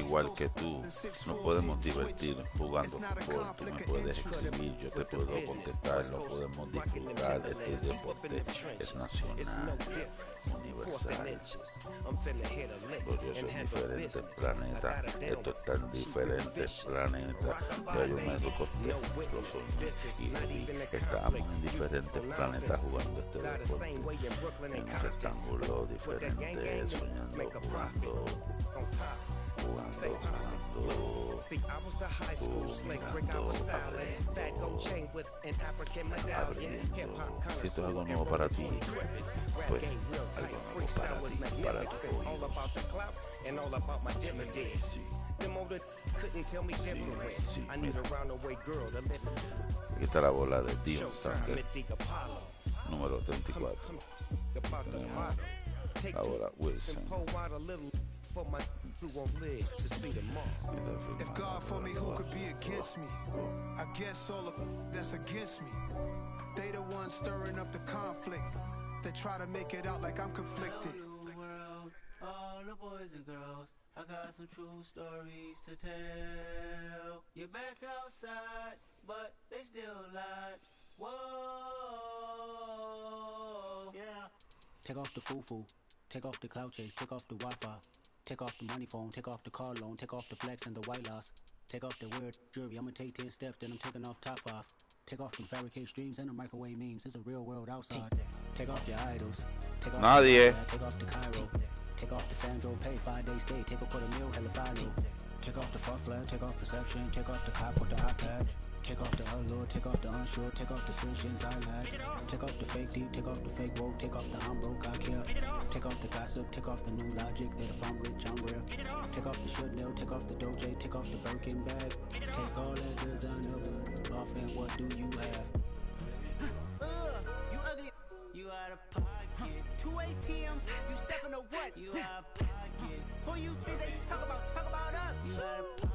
igual que tú. Nos podemos divertir jugando fútbol. Tú me puedes escribir, yo te puedo contestar, lo podemos disfrutar. Este deporte es nacional, universal. Curioso en diferentes planetas. Esto está en diferentes planetas. Ya yo me acosté los sueños y estamos en diferentes planetas jugando este deporte. En un rectángulo diferente, soñando, jugando, abriendo. Si esto es algo nuevo para ti, pues algo nuevo para ti, sí, mira. Aquí está la bola de Dios, número 34. Ahora Wilson. If God for me, who could be against me? I guess all of that's against me. They the ones stirring up the conflict. They try to make it out like I'm conflicted. All the boys and girls, I got some true stories to tell. You're back outside, but they still lied. Whoa, yeah. Take off the foo-foo, take off the cloud chase, take off the Wi-Fi. Take off the money phone, take off the car loan, take off the flex and the white loss. Take off the weird jewelry, I'ma take 10 steps, then I'm taking off top off. Take off the fabricate streams and the microwave memes, it's a real world outside. Take off your idols, take off Nadie. Take off the Cairo, take off the Sandro pay, 5 days stay, take a $250,000, hella final. Take off the fuck flag, take off perception, take off the cop with the iPad. Take off the allure, take off the unsure, take off the decisions I lack. Take off the fake deep, take off the fake woke, take off the I'm broke, I care. Take off the gossip, take off the new logic that if I'm rich, I'm real. Take off the should know, take off the doje, take off the Birkin bag. Take all that designer off and what do you have? You ugly, you out of pocket. 2 ATMs, you stepping to what? You out of pocket. Who you think they talk about us? You out of pocket.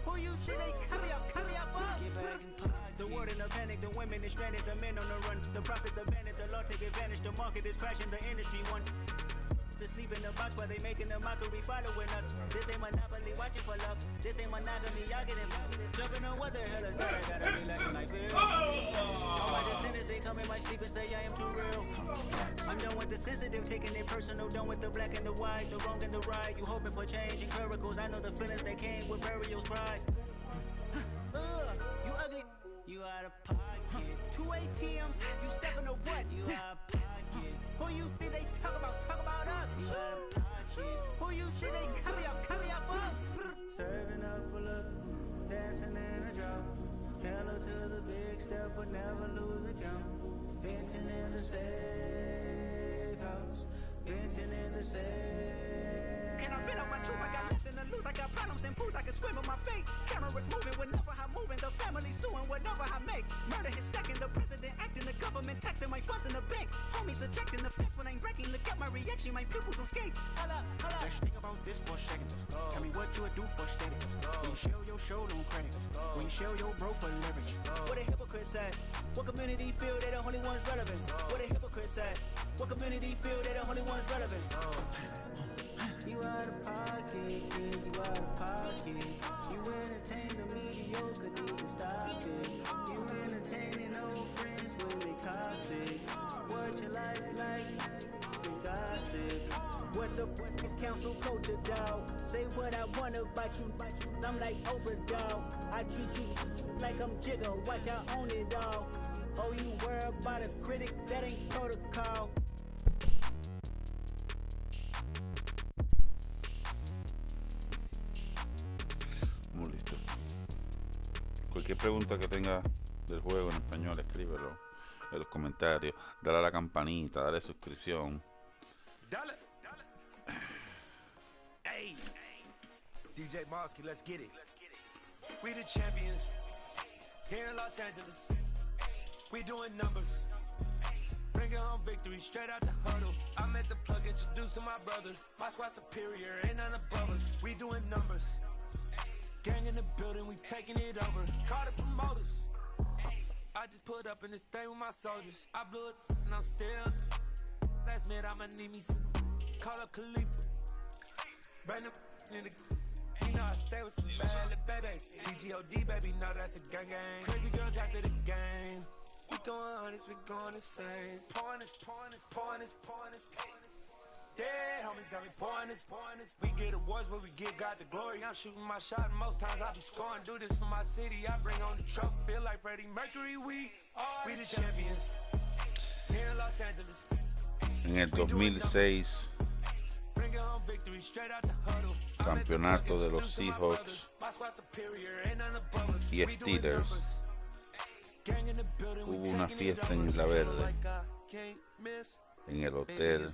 Who you think they carry up us? Get back in pocket. The world in a panic, the women is stranded, the men on the run. The profits abandoned, the law take advantage, the market is crashing, the industry wants to sleep in the box while they making a mockery following us. This ain't monopoly, watching for love. This ain't monogamy, y'all getting jumping on what the hell is that? I gotta relax when I feel. All my descendants, they come in my sleep and say I am too real. I'm done with the sensitive, taking it personal, done with the black and the white, the wrong and the right. You hoping for change and miracles, I know the feelings that came with burial cries. You ugly, you out of pocket. 2 ATMs, you stepping to what? You out of pocket. Who you think they talk about us? You out of pocket. Who you think they carry up us? Serving up a look, dancing in a drop. Hello to the big step, but never lose a count. Venting in the safe house, venting in the safe. Can I vent out my truth? I got nothing to lose. I got problems and pools. I can swim with my fate. Cameras moving whenever I'm moving. The family suing whatever I make. Murder is stacking. The president acting. The government taxing my funds in the bank. Homies ejecting the fence when I'm breaking. Look at my reaction. My pupils on skates. Holla, holla. Let's think about this for a second. Tell me what you would do for steady. When you show your show no credit. When you show your bro for leverage. What a hypocrite said. What community feel they the only ones relevant? What a hypocrite said. What community feel they the only ones relevant? You out of pocket, yeah, you out of pocket. You entertain the mediocre, need to stop it. You entertaining old friends when they toxic. What your life like, you gossip. What the fuck is council code to doubt? Say what I want about you, I'm like overdog. I treat you like I'm Jigga, watch I own it all. Oh, you worry about a critic, that ain't protocol. Muy listo. Cualquier pregunta que tenga del juego en español, escríbelo en los comentarios. Dale a la campanita, dale suscripción. Dale. Hey, DJ Mosky, let's get it. We the champions here in Los Angeles. We doing numbers. Bringing home victory straight out the huddle. I met the plug, introduced to my brother. My squad superior, ain't none above us. We doing numbers. Gang in the building, we taking it over. Call the promoters. I just put up in this thing with my soldiers. I blew it and I'm still. Last minute I'ma need me some. Call up Khalifa. Bring them in the. You know with some bad baby. TGOD, baby, know that's a gang gang. Crazy girls after the game. We throwing hundreds, we going insane. Pouring this. Yeah, homies got me pouring this. We get awards, but we give God the glory. I'm shooting my shot, and most times I be scoring. Do this for my city, I bring on the trophy. Feel like Freddie Mercury, we the champions. Here in Los Angeles. En el 2006, campeonato de los Seahawks y Steelers. Hubo una fiesta en Isla Verde, en el hotel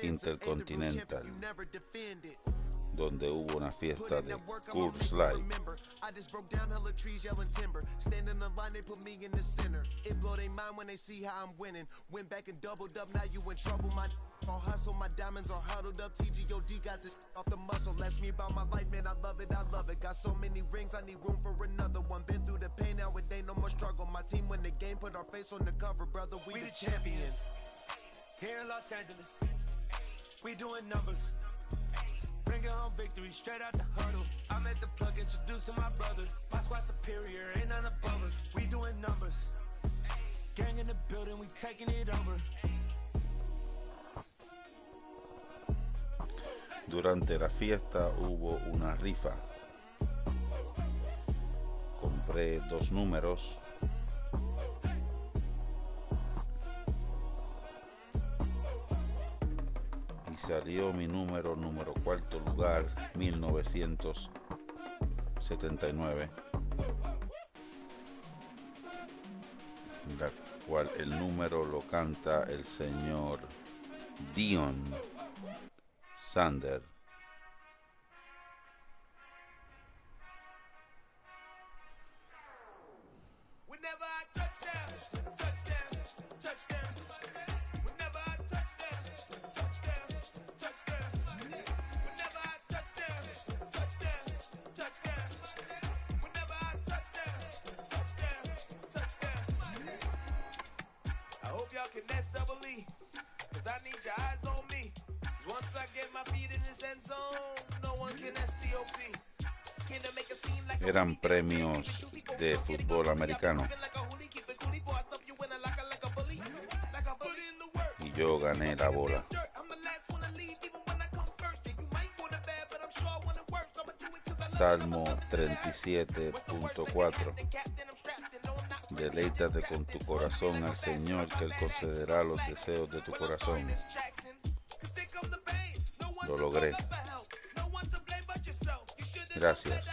Intercontinental, donde hubo una fiesta de Coors Light. All hustle, my diamonds are huddled up. TGOD got this off the muscle. Ask me about my life, man, I love it. Got so many rings, I need room for another one. Been through the pain, now it ain't no more struggle. My team win the game, put our face on the cover, brother. We the champions. Here in Los Angeles, we doing numbers. Bringing home victory straight out the huddle. I'm at the plug, introduced to my brothers. My squad superior, ain't none above us. We doing numbers. Gang in the building, we taking it over. Durante la fiesta hubo una rifa. Compré 2 números. Y salió mi número cuarto lugar, 1979. La cual el número lo canta el señor Dion Sander. Whenever I touchdown. Whenever I touchdown. Whenever I touchdown. Whenever I touchdown. I hope y'all can nest double E, 'cause I need your eyes on me. Once I get my feet in this end zone, no one can STOP. Eran premios de fútbol americano. Y yo gané la bola. Salmo 37.4. Deleítate con tu corazón al Señor, que Él concederá los deseos de tu corazón. Lo logré. Gracias.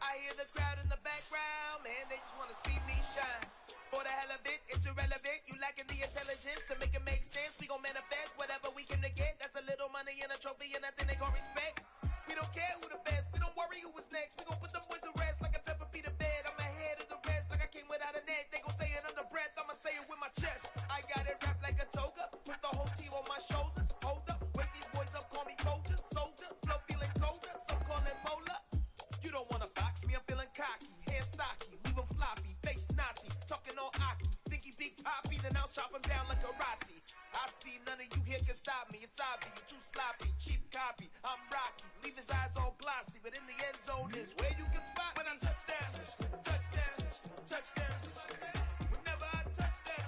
I hear the crowd in the background, man, they just wanna see me shine. For the hell of it, it's irrelevant. You lacking the intelligence to make it make sense. We gon' manifest whatever we can to get. That's a little money and a trophy and nothing they call respect. We don't care who the best, we don't worry who was next. We gon' put the boys to rest like a 10 feet of bed. I'm ahead of the rest like I came without a net. They gon' say it under breath, I'ma say it with my chest. I got it wrapped like a toga, put the whole team on my shoulders. Hold up, wake these boys up, call me Folger, soldier. Flow feeling colder, some call it polar. You don't wanna box me, I'm feeling cocky. Hair stocky, leave him floppy, face Nazi. Talking all Aki, think he big poppy, then I'll chop him down like karate. I see none of you here can stop me. It's obvious, you too sloppy, cheap copy. I'm Rocky, leave his eyes all glossy, but in the end zone is where you can spot when I touchdown. Whenever I touchdown.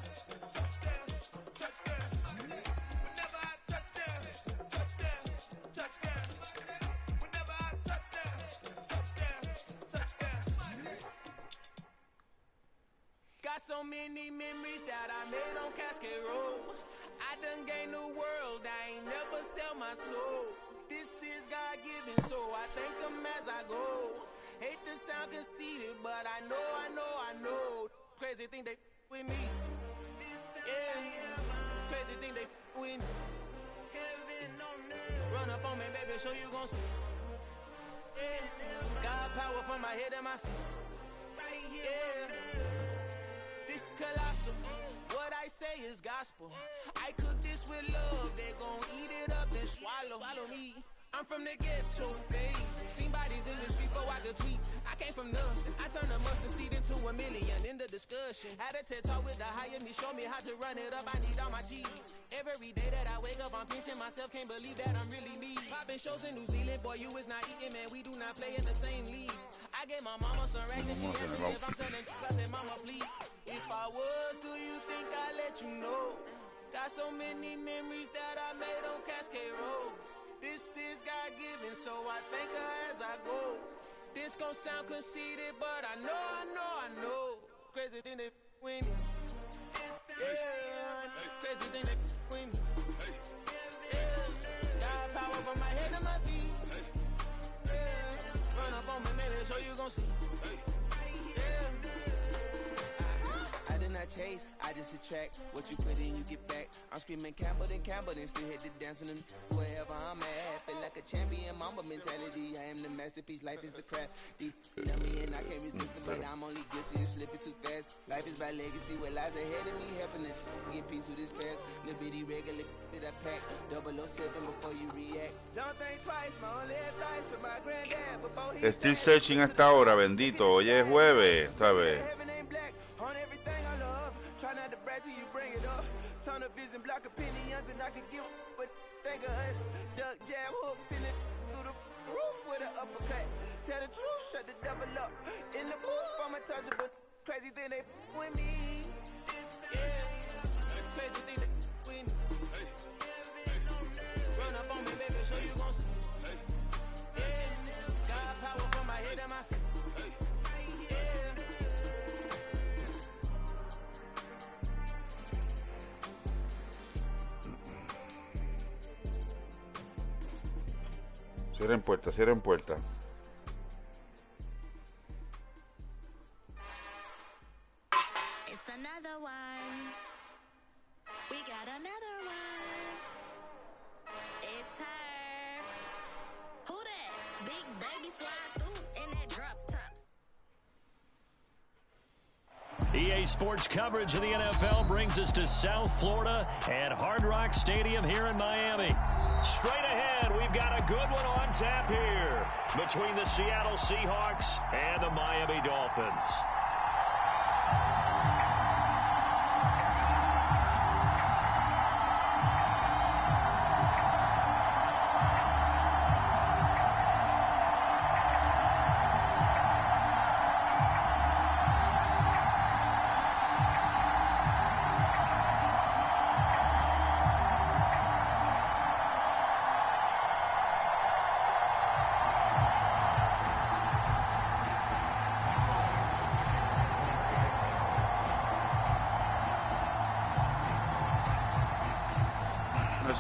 Whenever I touchdown. Whenever I touchdown. Got so many memories that I made on Cascade Road. I done gained the world, I ain't never sell my soul. This is God-given, so I thank him as I go. Hate to sound conceited, but I know. Crazy thing they with me. Yeah, crazy thing they with me. baby, so you gon' see. Yeah, God power from my head to my feet. Yeah, this colossal. What I say is gospel. I cook this with love. They gon' eat it up and swallow me. I'm from the ghetto, babe. Seen bodies in the street before I could tweet. I came from nothing. I turned a mustard seed into a million. In the discussion, had a TED talk with the higher me. Show me how to run it up. I need all my cheese. Every day that I wake up, I'm pinching myself. Can't believe that I'm really me. Popping shows in New Zealand, boy, you is not eating, man. We do not play in the same league. I gave my mama some racks and she asked me if I'm selling. I said, mama, please. If I was, do you think I'd let you know? Got so many memories that I made on Cascade Road. This is God-given, so I thank her as I go. This gon' sound conceited, but I know. Crazy thing they with me. Yeah, crazy thing they with me. Yeah, God power from my head to my feet. Yeah, run up on me, baby, so you gon' see. I did not chase, I just attract. What you put in, you get back. I'm screaming Campbell, then still hit the dancing and wherever I'm at. Feel like a champion, mamba mentality. I am the masterpiece, life is the craft. Deep, love me and I can't resist it, but I'm only guilty of slipping too fast. Life is by legacy, what lies ahead of me, helping to get peace with this past. Little bitty regular that I pack, 007 before you react. Don't think twice, my only advice for my granddad before he Still searching hasta ahora, bendito. Hoy es jueves, ¿sabes? on everything I love. Try not to brag till you bring it up. Turn the vision, block opinions, and I could give but think of us. Duck, jab, hooks in it through the roof with an uppercut. Tell the truth, shut the devil up. In the booth, I'm untouchable. Crazy thing they with me. Yeah, crazy thing they with me. Run up on me, baby, so you gon' see. Yeah, God power from my head and my feet. Cierren puerta, cierren puerta. It's another one. We got another one. It's her. Who that? Big baby slide through in that drop top. EA Sports coverage of the NFL brings us to South Florida at Hard Rock Stadium here in Miami. Straight ahead, we've got a good one on tap here between the Seattle Seahawks and the Miami Dolphins.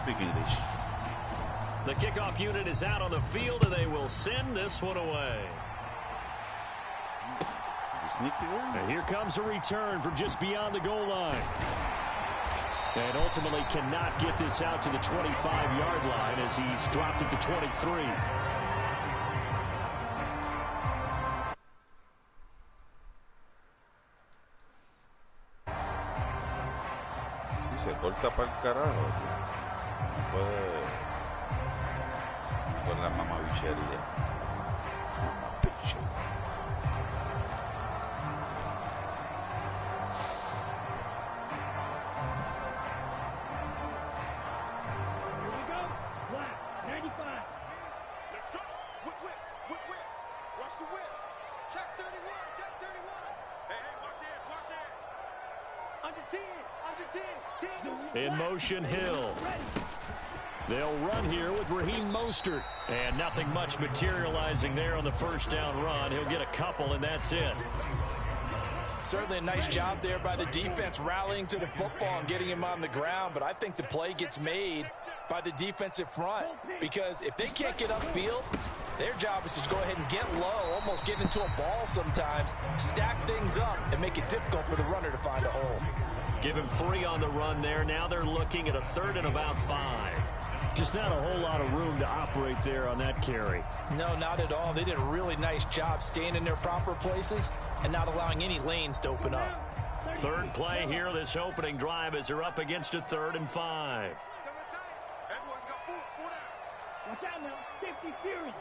English. The kickoff unit is out on the field, and they will send this one away. And here comes a return from just beyond the goal line. And ultimately cannot get this out to the 25-yard line as he's dropped it to 23. Se corta para el carajo. No puede con la mamabichería. Here we go. Black, 95. Let's go. Whip, whip, whip, whip. Watch the whip. Check 31, check 31. Hey, watch it, watch it. Under 10, under 10, 10. In motion, Hill. They'll run here with Raheem Mostert. And nothing much materializing there on the first down run. He'll get a couple, and that's it. Certainly a nice job there by the defense rallying to the football and getting him on the ground. But I think the play gets made by the defensive front. Because if they can't get upfield, their job is to go ahead and get low, almost get into a ball sometimes, stack things up, and make it difficult for the runner to find a hole. Give him 3 on the run there. Now they're looking at a 3rd and about 5. Just not a whole lot of room to operate there on that carry. No, not at all. They did a really nice job staying in their proper places and not allowing any lanes to open up. Third play here, this opening drive, as they're up against a 3rd and 5. Watch out now. 50 Fury.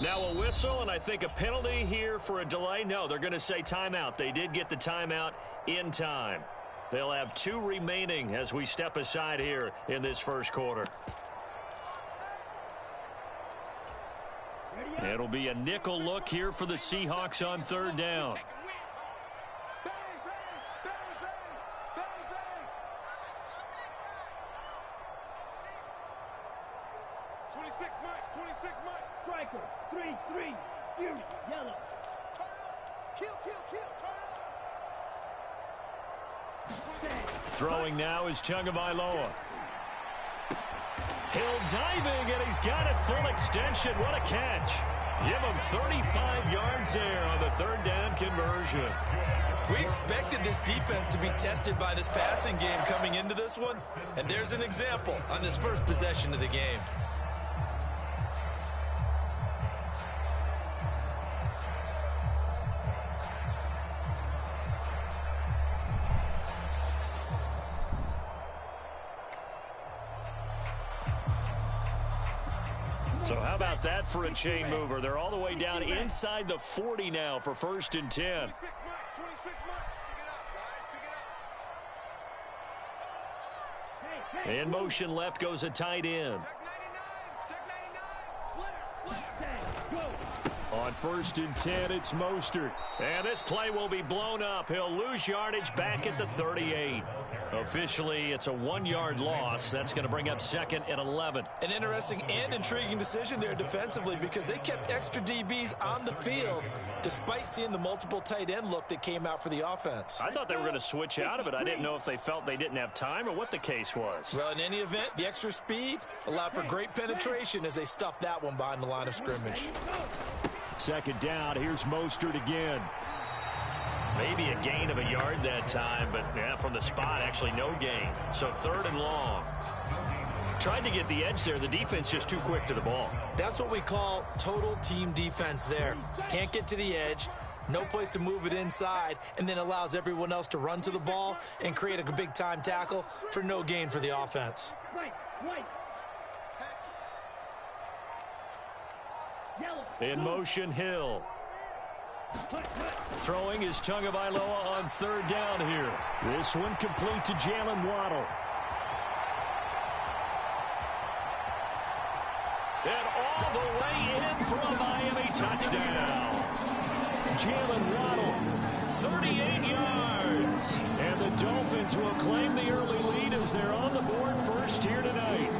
Now a whistle, and I think a penalty here for a delay. No, they're going to say timeout. They did get the timeout in time. They'll have 2 remaining as we step aside here in this first quarter. It'll be a nickel look here for the Seahawks on 3rd down. Striker, 3-3, Fury, yellow. Kill, turn up. Throwing now is Tagovailoa. Hill diving, and he's got it full extension. What a catch. Give him 35 yards there on the 3rd down conversion. We expected this defense to be tested by this passing game coming into this one, and there's an example on this first possession of the game. So how about that for a chain mover? They're all the way down inside the 40 now for 1st and 10. In motion left goes a tight end. On 1st and 10, it's Mostert. And this play will be blown up. He'll lose yardage back at the 38. Officially, it's a 1-yard loss. That's going to bring up 2nd and 11. An interesting and intriguing decision there defensively because they kept extra DBs on the field despite seeing the multiple tight end look that came out for the offense. I thought they were going to switch out of it. I didn't know if they felt they didn't have time or what the case was. Well, in any event, the extra speed allowed for great penetration as they stuffed that one behind the line of scrimmage. 2nd down, here's Mostert again. Maybe a gain of a yard that time, but yeah, from the spot, actually no gain. So 3rd and long. Tried to get the edge there. The defense just too quick to the ball. That's what we call total team defense there. Can't get to the edge, no place to move it inside, and then allows everyone else to run to the ball and create a big-time tackle for no gain for the offense. In motion, Hill. Throwing is Tagovailoa on 3rd down here. This one complete to Jalen Waddle. And all the way in for a Miami touchdown. Jalen Waddle, 38 yards. And the Dolphins will claim the early lead as they're on the board first here tonight.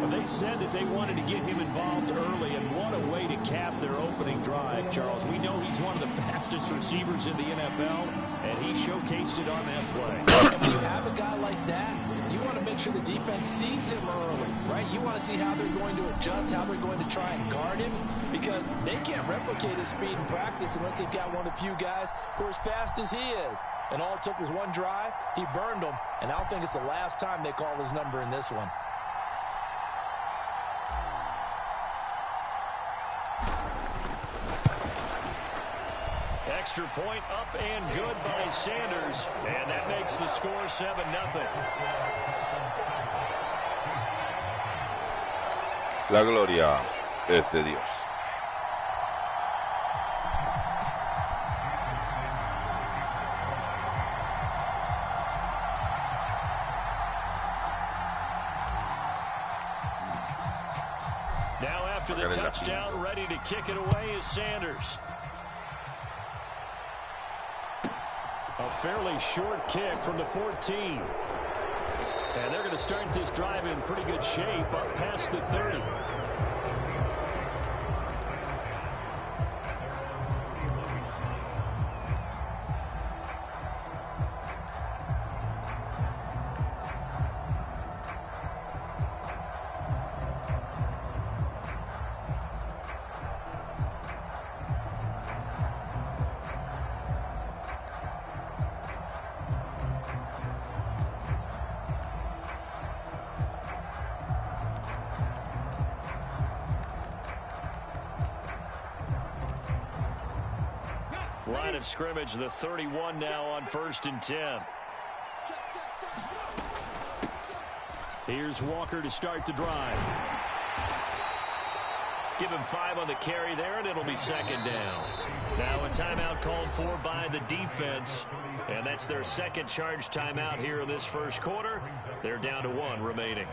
They said that they wanted to get him involved early, and what a way to cap their opening drive, Charles. We know he's one of the fastest receivers in the NFL, and he showcased it on that play. And when you have a guy like that, you want to make sure the defense sees him early, right? You want to see how they're going to adjust, how they're going to try and guard him, because they can't replicate his speed in practice unless they've got one of the few guys who are as fast as he is. And all it took was one drive. He burned them, and I don't think it's the last time they call his number in this one. Extra point up and good by Sanders, and that makes the score 7-0. La gloria es de Dios. Now after the touchdown, ready to kick it away is Sanders. A fairly short kick from the 14. And they're going to start this drive in pretty good shape up past the 30. Line of scrimmage, the 31 now on 1st and 10. Here's Walker to start the drive. Give him 5 on the carry there, and it'll be 2nd down. Now a timeout called for by the defense, and that's their 2nd charge timeout here in this 1st quarter. They're down to 1 remaining.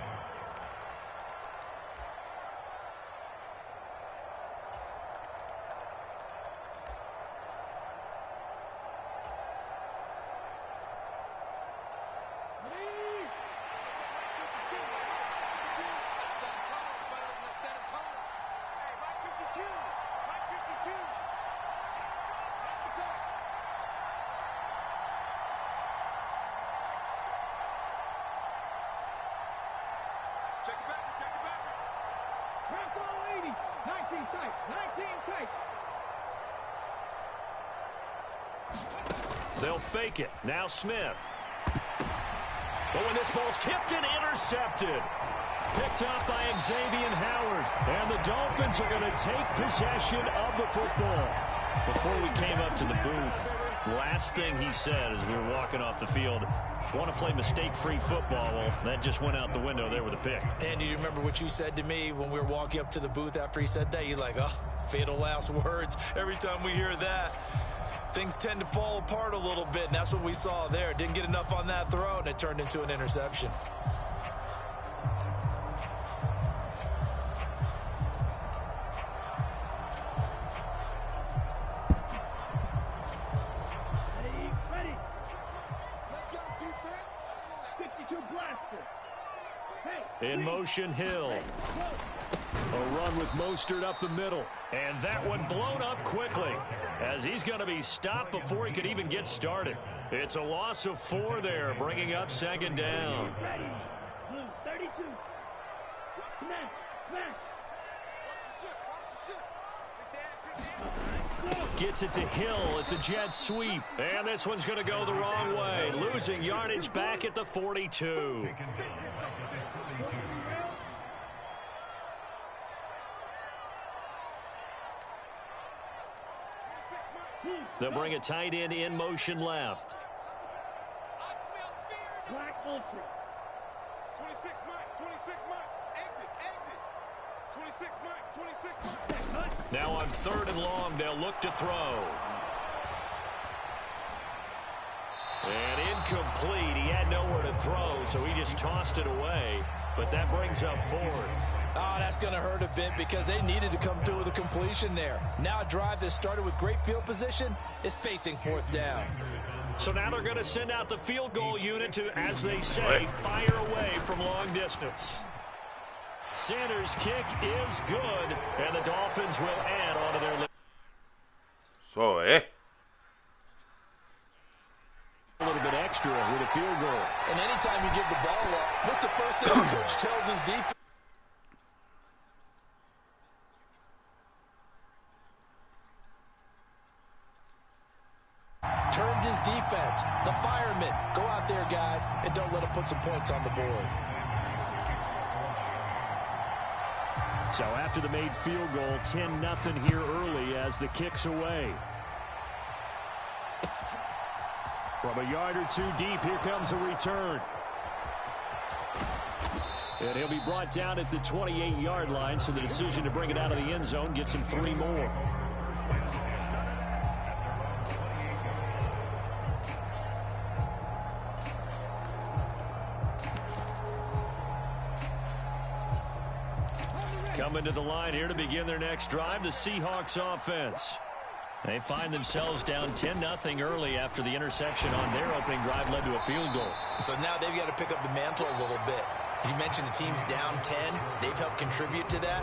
They'll fake it. Now Smith. But when this ball's tipped and intercepted. Picked off by Xavier Howard. And the Dolphins are going to take possession of the football. Before we came up to the booth, last thing he said as we were walking off the field, want to play mistake-free football. Well, that just went out the window there with a pick. And do you remember what you said to me when we were walking up to the booth after he said that? You're like, oh, fatal last words. Every time we hear that, things tend to fall apart a little bit, and that's what we saw there. Didn't get enough on that throw, and it turned into an interception. Ready. Let's go, defense. 52 blaster. Hey. In motion, Hill. A run with Mostert up the middle. And that one blown up quickly as he's going to be stopped before he could even get started. It's a loss of 4 there, bringing up 2nd down. Ready. Blue 32. Smash. Gets it to Hill. It's a jet sweep. And this one's going to go the wrong way. Losing yardage back at the 42. They'll bring a tight end in motion left. Black ultra. 26 Mike. Exit. 26 Mike. Now on 3rd and long, they'll look to throw. And incomplete. He had nowhere to throw, so he just tossed it away. But that brings up 4th. Oh, that's going to hurt a bit because they needed to come through with a completion there. Now a drive that started with great field position is facing 4th down. So now they're going to send out the field goal unit to, as they say, fire away from long distance. Sanders' kick is good, and the Dolphins will add on to their lead. A little bit extra with a field goal. And anytime you give the ball up, what's the first thing the coach tells his defense? Turned his defense. The firemen. Go out there, guys, and don't let them put some points on the board. So after the made field goal, 10-0 here early as the kick's away. From a yard or 2 deep, here comes a return. And he'll be brought down at the 28-yard line, so the decision to bring it out of the end zone gets him 3 more. Coming to the line here to begin their next drive, the Seahawks offense. They find themselves down 10-0 early after the interception on their opening drive led to a field goal. So now they've got to pick up the mantle a little bit. You mentioned the team's down 10. They've helped contribute to that.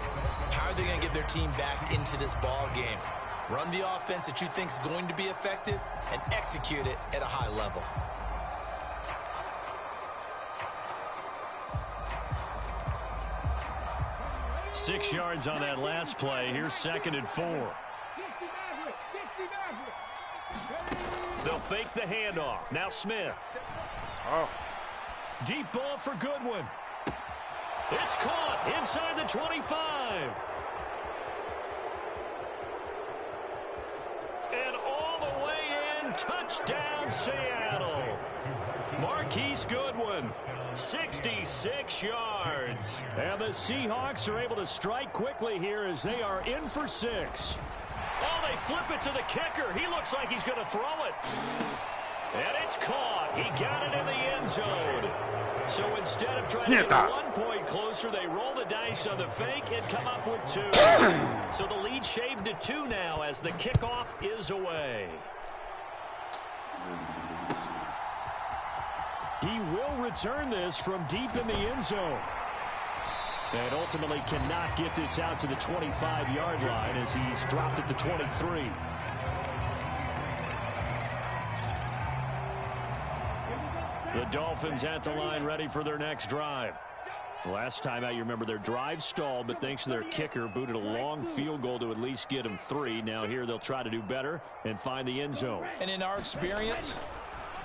How are they going to get their team back into this ball game? Run the offense that you think is going to be effective and execute it at a high level. Six yards on that last play. Here's 2nd and 4. They'll fake the handoff. Now Smith. Deep ball for Goodwin. It's caught inside the 25. And all the way touchdown, Seattle. Marquise Goodwin, 66 yards. And the Seahawks are able to strike quickly here as they are in for 6. Oh, they flip it to the kicker. He looks like he's going to throw it. And it's caught. He got it in the end zone. So instead of trying to get 1 point closer, they roll the dice on the fake and come up with 2. So the lead shaved to 2 now as the kickoff is away. He will return this from deep in the end zone. And ultimately cannot get this out to the 25-yard line as he's dropped at the 23. The Dolphins at the line ready for their next drive. Last time out, you remember their drive stalled, but thanks to their kicker, booted a long field goal to at least get them 3. Now here they'll try to do better and find the end zone. And in our experience,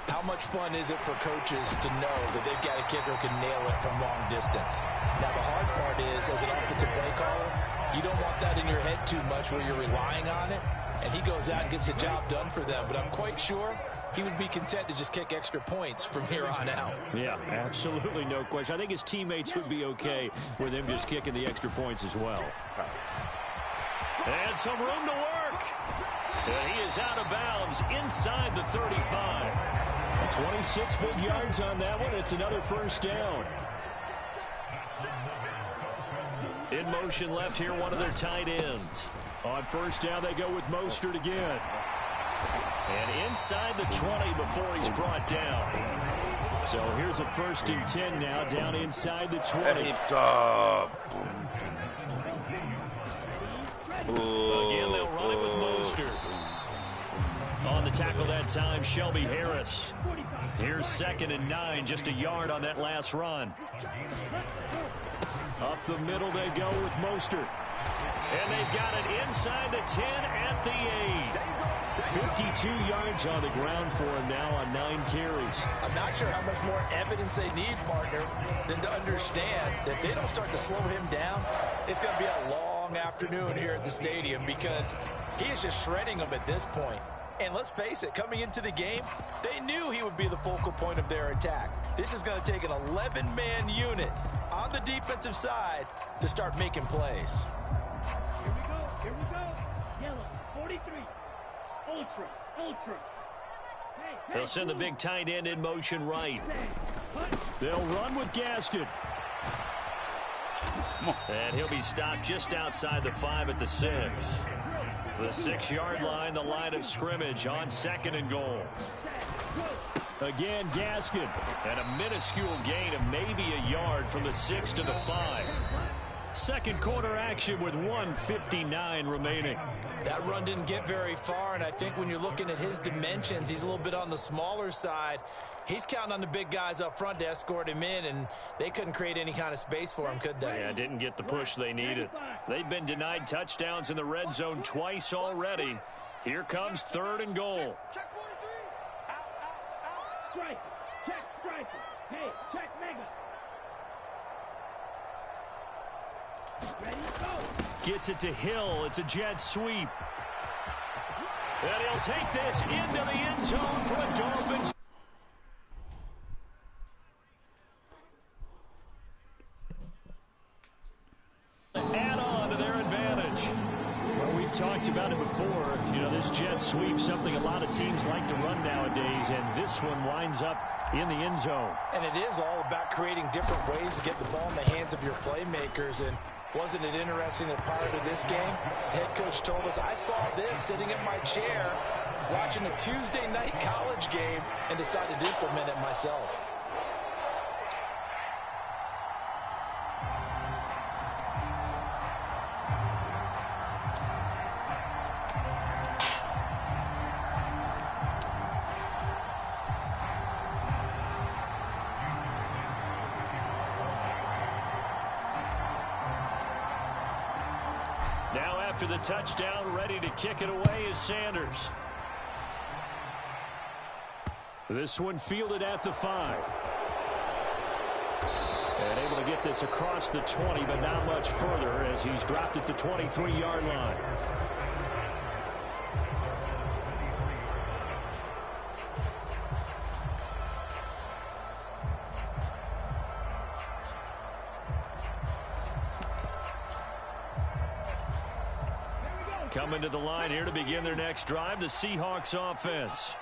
how much fun is it for coaches to know that they've got a kicker who can nail it from long distance? Now, the hard part is, as an offensive play caller, you don't want that in your head too much where you're relying on it, and he goes out and gets the job done for them. But I'm quite sure he would be content to just kick extra points from here on out. Yeah, absolutely no question. I think his teammates would be okay with him just kicking the extra points as well. And some room to work. And he is out of bounds inside the 35. 26 big yards on that one. It's another first down. In motion left here, one of their tight ends. On first down, they go with Mostert again. And inside the 20 before he's brought down. So here's a 1st and 10 now, down inside the 20. Again, they'll run it with Mostert. On the tackle that time, Shelby Harris. Here's 2nd and 9, just a yard on that last run. Up the middle they go with Mostert. And they've got it inside the 10 at the 8. 52 yards on the ground for him now on 9 carries. I'm not sure how much more evidence they need, partner, than to understand that if they don't start to slow him down, it's going to be a long afternoon here at the stadium because he is just shredding them at this point. And let's face it, coming into the game, they knew he would be the focal point of their attack. This is going to take an 11-man unit on the defensive side to start making plays. Here we go. Yellow, 43. Ultra. They'll send the big tight end in motion right. They'll run with Gaskin. And he'll be stopped just outside the 5 at the 6. The 6-yard line, the line of scrimmage on 2nd and goal. Again, Gaskin. And a minuscule gain of maybe a yard from the 6 to the 5. Second quarter action with 1:59 remaining. That run didn't get very far, and I think when you're looking at his dimensions, he's a little bit on the smaller side. He's counting on the big guys up front to escort him in, and they couldn't create any kind of space for him, could they? Yeah, didn't get the push they needed. They've been denied touchdowns in the red zone twice already. Here comes 3rd and goal. Check 43. Check striker. Hey, check mega. Ready, go. Gets it to Hill. It's a jet sweep. And he'll take this into the end zone for the Dolphins. Add on to their advantage. Well, we've talked about it before. You know, this jet sweep, something a lot of teams like to run nowadays, and this one winds up in the end zone. And it is all about creating different ways to get the ball in the hands of your playmakers. And wasn't it interesting that prior to this game, head coach told us, I saw this sitting in my chair watching a Tuesday night college game and decided to implement it myself. After the touchdown, ready to kick it away is Sanders. This one fielded at the 5. And able to get this across the 20, but not much further as he's dropped at the 23-yard line. coming to the line here to begin their next drive, the Seahawks offense.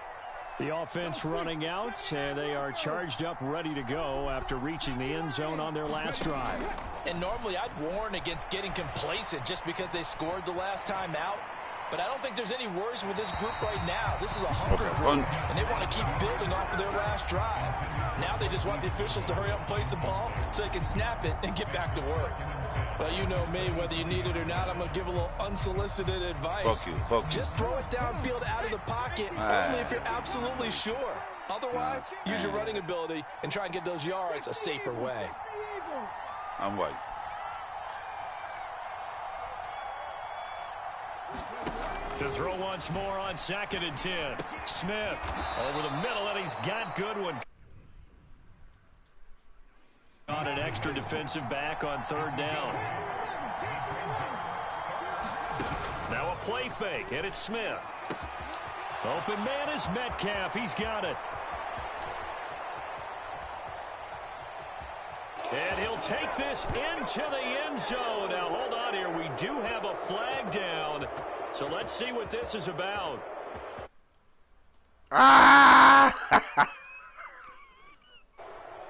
The offense running out, and they are charged up, ready to go after reaching the end zone on their last drive. And normally I'd warn against getting complacent just because they scored the last time out. But I don't think there's any worries with this group right now. This is a hungry group, and they want to keep building off of their last drive. Now they just want the officials to hurry up and place the ball so they can snap it and get back to work. Well, you know me, whether you need it or not, I'm going to give a little unsolicited advice. Fuck you. Just throw it downfield out of the pocket, only if you're absolutely sure. Otherwise, use your running ability and try and get those yards a safer way. I'm white. To throw once more on 2nd and 10. Smith over the middle, and he's got Goodwin. On an extra defensive back on 3rd down. Now a play fake, and it's Smith. Open man is Metcalf. He's got it. And he'll take this into the end zone. Now, hold on here. We do have a flag down. So let's see what this is about.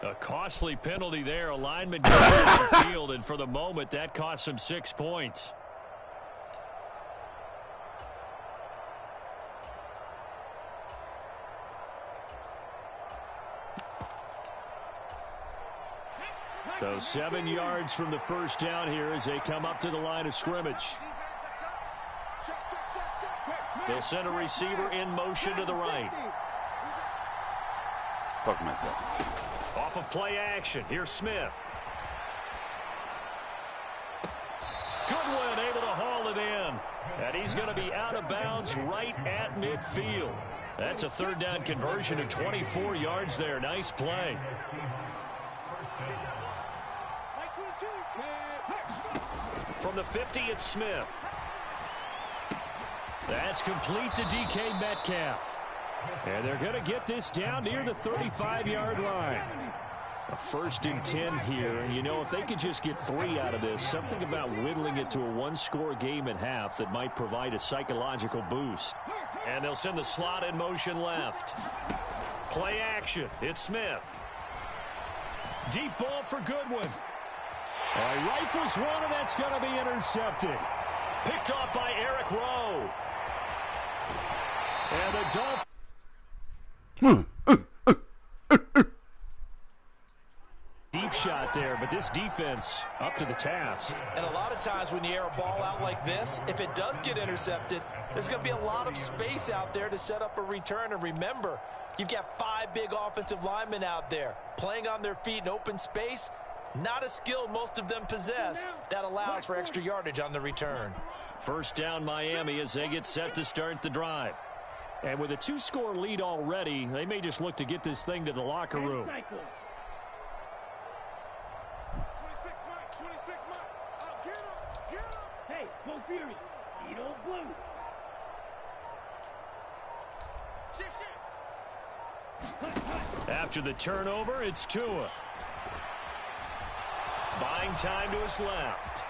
A costly penalty there. A lineman going to the field, and for the moment, that cost him 6 points. So 7 yards from the first down here as they come up to the line of scrimmage. They'll send a receiver in motion to the right. Off of play action. Here's Smith. Goodwin able to haul it in. And he's going to be out of bounds right at midfield. That's a 3rd down conversion of 24 yards there. Nice play. From the 50, it's Smith. That's complete to DK Metcalf. And they're going to get this down near the 35-yard line. A 1st and 10 here. And, you know, if they could just get 3 out of this, something about whittling it to a 1-score game at half that might provide a psychological boost. And they'll send the slot in motion left. Play action. It's Smith. Deep ball for Goodwin. He rifles one, and that's going to be intercepted. Picked off by Eric Rowe. And the Dolphins. Deep shot there, but this defense up to the task. And a lot of times when you air a ball out like this, if it does get intercepted, there's going to be a lot of space out there to set up a return. And remember, you've got 5 big offensive linemen out there playing on their feet in open space. Not a skill most of them possess that allows for extra yardage on the return. 1st down Miami as they get set to start the drive. And with a 2-score lead already, they may just look to get this thing to the locker room. 26 Mike. Get him. Hey, go Fury. He don't blue. After the turnover, it's Tua. Buying time to his left.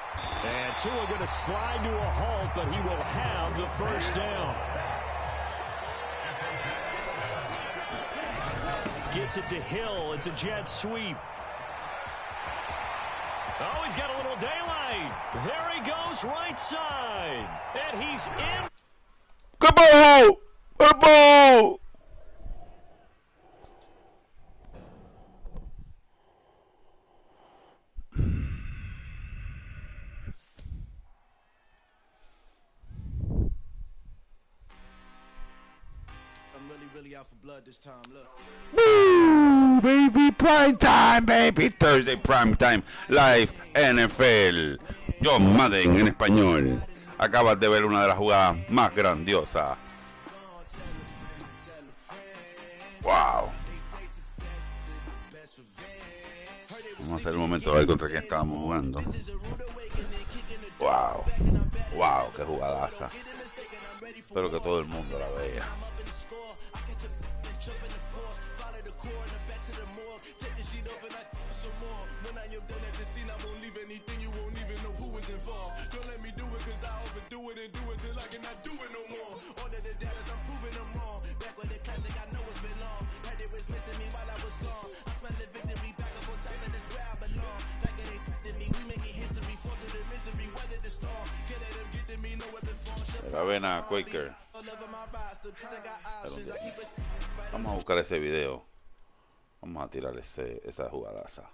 And Tua going to slide to a halt, but he will have the 1st down. Gets it to Hill. It's a jet sweep. Oh, he's got a little daylight. There he goes, right side. And he's in. Good ball! Good ball! Really out for blood this time, look. Woo, baby, prime time, baby. Thursday prime time, live NFL. John Madden en español. Acabas de ver una de las jugadas más grandiosas. Wow. Vamos a hacer un momento a ver contra quién estábamos jugando. Wow. Wow, qué jugadaza. Espero que todo el mundo la vea. Anything you won't even know who is involved. Don't let me do it, cause I overdo it and do it till I cannot do it no more. All of the doubters, I'm proving them wrong. Back with the classic, I know it's been long. Had they was missing me while I was gone. I smell the victory back up on top, and it's where I belong. Like it ain't to me, we making history. Fall through the misery, weather the storm. Can't let them get to me, no weapon form. La avena Quaker. Vamos a buscar ese video. Vamos a tirar esa jugadaza.